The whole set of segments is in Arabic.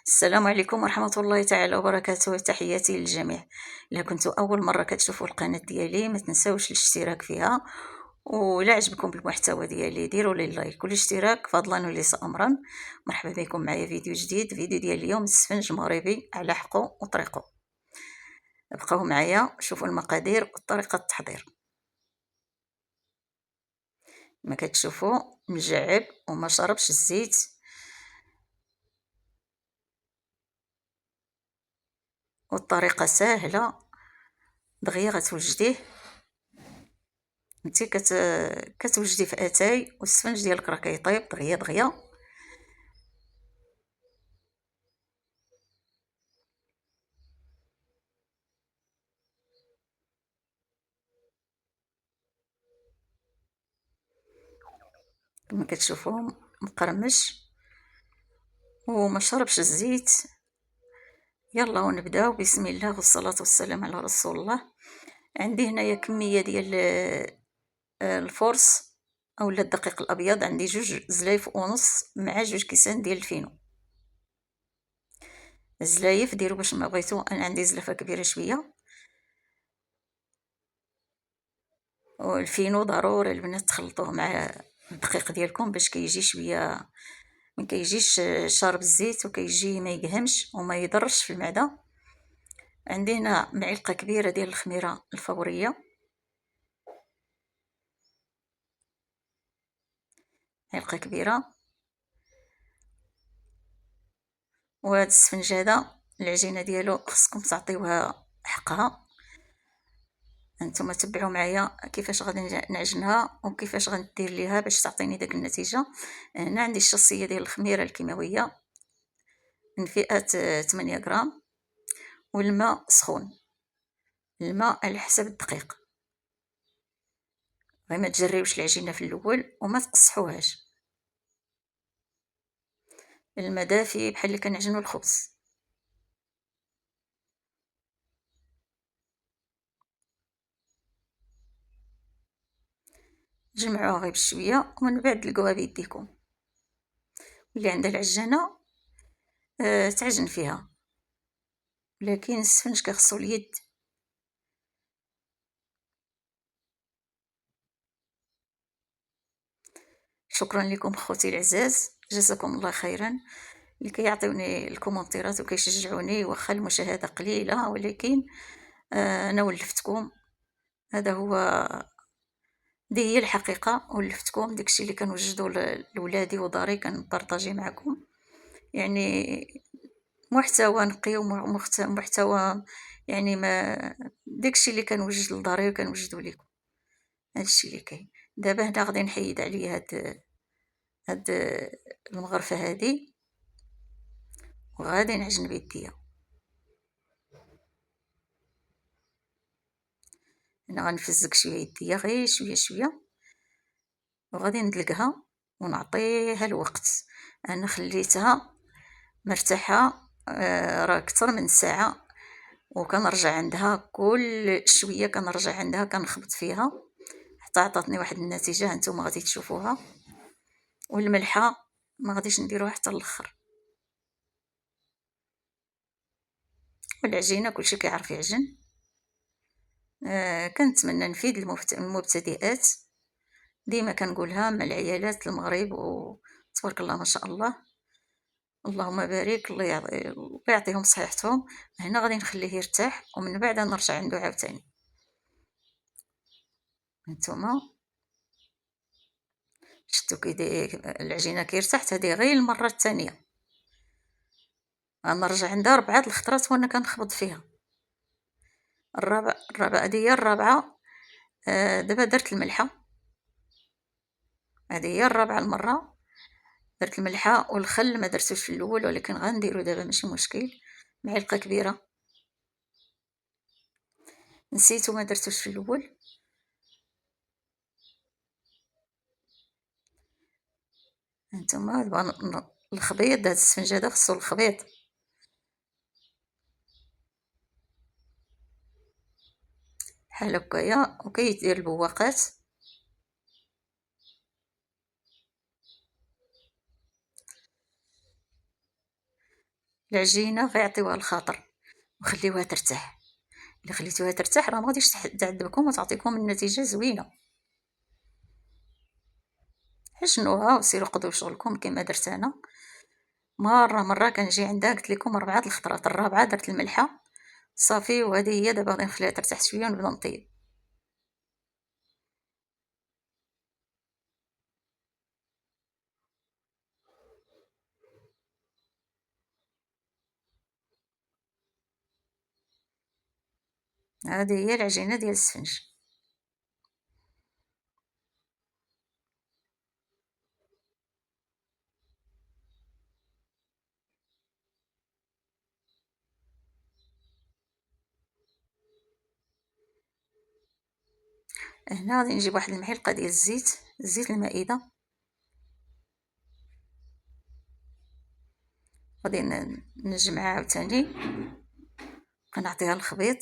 السلام عليكم ورحمة الله تعالى وبركاته، تحياتي للجميع. إلا كنتو أول مرة كتشوفوا القناة ديالي ما تنساوش الاشتراك فيها، ولا عجبكم المحتوى ديالي ديروا لي لايك والاشتراك فضلا وليس أمرا. مرحبا بكم معايا فيديو جديد، فيديو ديال اليوم السفنج مغربي على حقو وطريقو. بقاو معايا شوفوا المقادير وطريقة التحضير. ما كتشوفوا مجعب وما شربش الزيت، والطريقة ساهلة دغيا غتوجديه. انت كتوجدي في اتاي والسفنج ديالك راه كيطيب دغيا دغيا. كما كتشوفوا مقرمش وما شربش الزيت. يلا ونبداو، بسم الله والصلاه والسلام على رسول الله. عندي هنايا كميه ديال الفورس اولا الدقيق الابيض، عندي 2.5 زلايف مع 2 كيسان ديال الفينو. الزلايف ديروا باش ما بغيتو، انا عندي زلافه كبيره شويه. والفينو ضروري البنات تخلطوه مع الدقيق ديالكم باش كيجي شويه، ما كيجيش شارب الزيت وكيجي ما يقهمش وما يضرش في المعده. عندي هنا معلقه كبيره ديال الخميره الفوريه، معلقه كبيره. وهذا السفنج هذا العجينه ديالو خصكم تعطيوها حقها. انتم تبعوا معايا كيفاش غادي نعجنها وكيفاش غندير ليها باش تعطيني داك النتيجه. هنا عندي الشصيه ديال الخميره الكيماويه من فئه 8 غرام، والماء سخون، الماء على حسب الدقيق. غير ما تجريوش العجينه في الاول وما تقصحوهاش. الماء دافي بحال اللي كنعجنوا الخبز. جمعوها غير بشويه ومن بعد لقوها بيديكم. اللي عندها العجانه تعجن فيها، لكن السفنج كيخصو اليد. شكرا لكم خوتي العزاز، جزاكم الله خيرا اللي كيعطيوني الكومونتيرات وكيشجعوني، واخا المشاهده قليله ولكن انا ولفتكم. هذا هو، دي هي الحقيقه، ولفتكم داكشي اللي كنوجدو لولادي وداري كنبارطاجي معكم. يعني محتوى نقي ومحتوى، يعني ما داكشي اللي كنوجد لداري وكنوجدو لكم. هادشي اللي كاين. دابا هنا غادي نحيد عليه هاد المغرفه هادي وغادي نعجن بيديا. انا غنفزك شويه يديا غير شويه شويه، وغادي ندلقها ونعطيها الوقت. انا خليتها مرتاحه راه اكثر من ساعه، وكنرجع عندها كل شويه، كنرجع عندها كنخبط فيها حتى عطاتني واحد النتيجه هانتوما غادي تشوفوها. والملحه ما غاديش نديروها حتى الاخر. والعجينه كلشي كيعرف يعجن. كنتمنى نفيد المبتدئات، ديما كنقولها مع العيالات المغرب، وتبارك الله ما شاء الله، اللهم بارك، الله يعطيهم صحيحتهم. هنا غادي نخليه يرتاح ومن بعد نرجع عنده عاوتاني. نتوما شفتوا كي العجينه كيرتاح، هذه غير المره الثانيه غنرجع عندها 4 الخطرات وانا كنخبط فيها. الرابعه هذه هي الرابعه. دابا درت الملحه، هذه هي الرابعه المره. درت الملحه والخل ما درتوش في الاول، ولكن غنديرو دابا ماشي مشكل. معلقه كبيره نسيتو ما درتوش في الاول. هانتوما دابا الخبيط، هاد السفنج هذا خصو الخبيط. بحال هكايا وكيدير البواقات. العجينه غيعطيوها الخاطر وخليوها ترتاح. الا خليتوها ترتاح راه ما غاديش تعذبكم وتعطيكم النتيجه زوينه. حشنوها وسيروا قضوا شغلكم كما درت انا. مره كنجي عندها قلت لكم 4 الخطرات، الرابعه درت الملحه صافي. وهذه هي دابا غادي نخليها ترتاح شويه ونبدا نطيب. هذه هي العجينه ديال السفنج. هنا غادي نجيب واحد المعلقه ديال الزيت المائده. غادي نجمعها عاوتاني كنعطيها الخبيط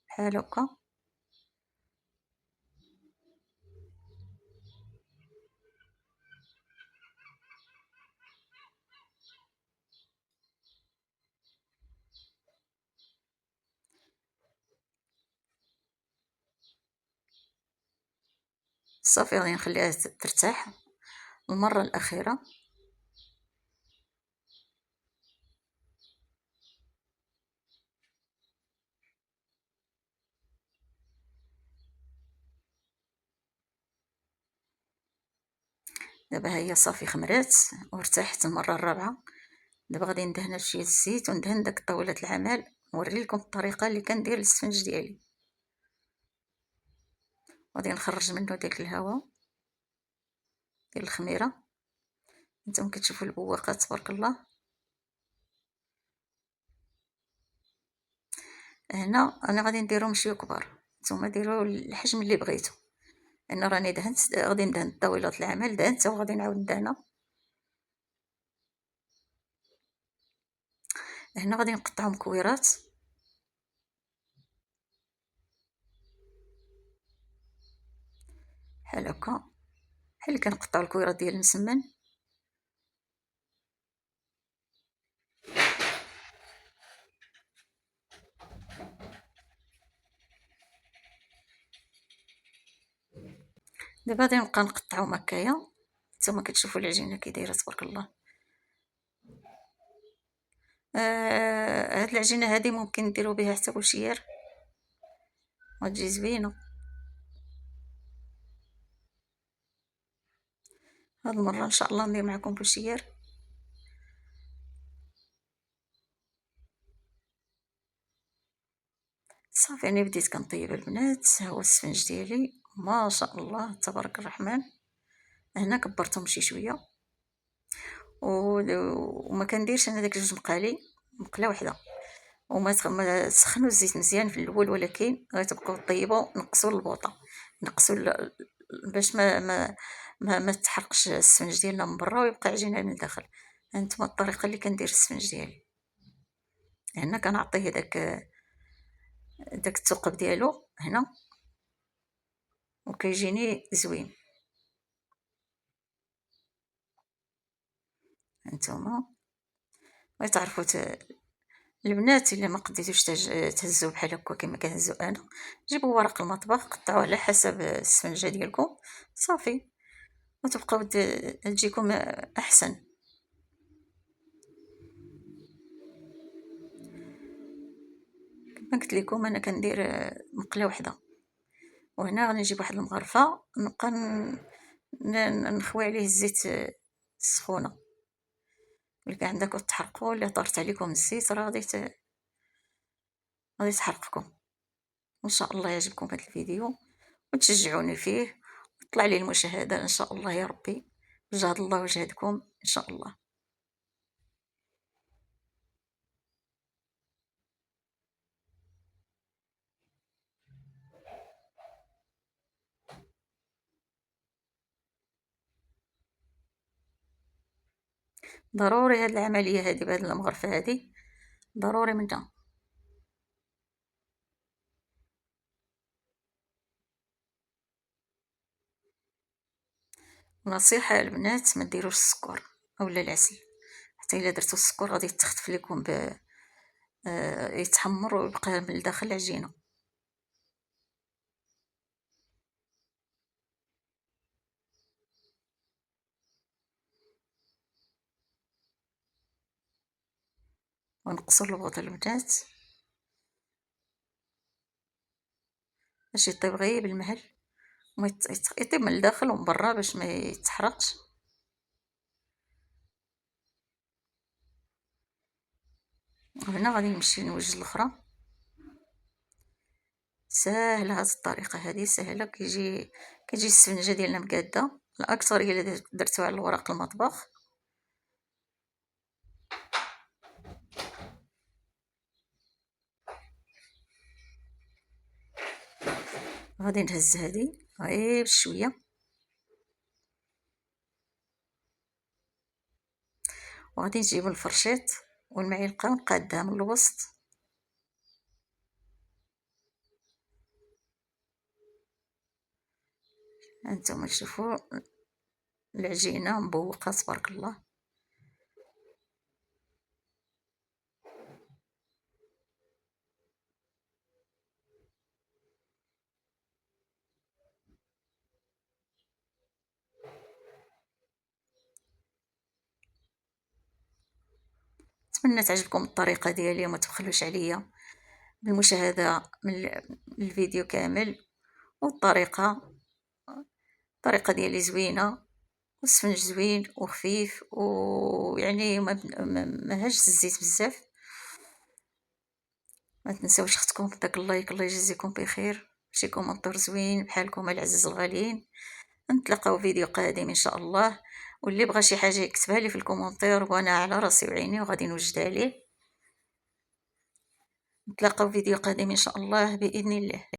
بحال هكا. صافي غادي نخليها ترتاح المره الاخيره. دابا هي صافي خمرات وارتاحت المره الرابعه. دابا غادي ندهنها بشويه الزيت وندهن داك طاوله العمل. نوري لكم الطريقه اللي كندير السفنج ديالي. غادي نخرج منه داك الهواء ديال الخميره. نتوما كتشوفوا البواقات تبارك الله. هنا انا غادي نديرهم شويه كبار، نتوما ديروا الحجم اللي بغيتو. انا راني دهنت، غادي ندهن طاوله العمل دهنتها وغادي نعاود ندهنها. هنا غادي نقطعو مكويرات بحال هكا، بحال اللي كنقطعو الكويرات ديال المسمن. دابا غادي نبقى نقطعهم هكايا. نتوما كتشوفوا العجينه كي دايره تبارك الله. هاد العجينه هادي ممكن نديرو بها حتى بوشير غتجي زوينه. هاد المره ان شاء الله ندير معكم بوشير. صافي انا بديت كنطيب البنات. ها هو السفنج ديالي ما شاء الله تبارك الرحمن. هنا كبرتهم شي شويه وما كنديرش انا داك جوج مقالي، مقله واحده. ما تسخنوا الزيت مزيان في الاول، ولكن غتبقاو طيبوا نقصوا البوطه، نقصوا باش ما تحرقش السفنج ديالنا من برا ويبقى عجينه من الداخل. هانتوما الطريقه اللي كندير السفنج ديالي. هنا كنعطيه داك الثقب ديالو هنا وكيجيني زوين. هانتوما بغيت تعرفوا البنات الا ما قديتوش تهزوه بحال هكا كما كنهزو انا، جيبوا ورق المطبخ قطعوه على حسب السفنجه ديالكم صافي وتبقاو تجيكم احسن. كما قلت لكم انا كندير مقله واحده. وهنا غادي نجيب واحد المغرفه نبقى نخوي عليه الزيت السخونه. اللي كان عندكم تحرقوا، الا طارت عليكم الزيت راه غادي تحرقكم. وان شاء الله يعجبكم هذا الفيديو وتشجعوني فيه ويطلع لي المشاهده ان شاء الله يا ربي. جهد الله وجهدكم ان شاء الله. ضروري هاد العمليه هذه بهاد المغرفه هذه ضروري منها. نصيحه البنات ما ديروش السكر اولا العسل، حتى الا درتو السكر غادي يتخطف لكم يتحمر ويبقى من الداخل العجينه. ونقصوا البيض البنات باش يطيب غير بالمهل يطيب من الداخل ومن برا باش ما يتحرقش. هنا غادي نمشي نوجد الاخرى. ساهله هاد الطريقه هذه سهله، كيجي السفنجه ديالنا مقاده. الاكثر هي اللي درتو على الورق المطبخ. غادي نهز هذه غير بشويه وغادي نجيب الفرشيط والمعلقه ونقادها من الوسط. هانتوما شوفوا العجينه مبوقه تبارك الله. نتمنى تعجبكم الطريقه ديالي وما تبخلوش عليا بالمشاهده من الفيديو كامل. والطريقه ديالي زوينه والسفنج زوين وخفيف ويعني ما هاش الزيت بزاف. ما تنساوش اختكم داك اللايك، الله يجزيكم بخير، شي كومنتور زوين بحالكم العزاز الغاليين. نتلاقاو فيديو قادم ان شاء الله، واللي بغى شي حاجه يكتبها لي في الكومنتير وانا على راسي وعيني وغادي نوجدها ليه. نتلاقاو فيديو قادم ان شاء الله باذن الله.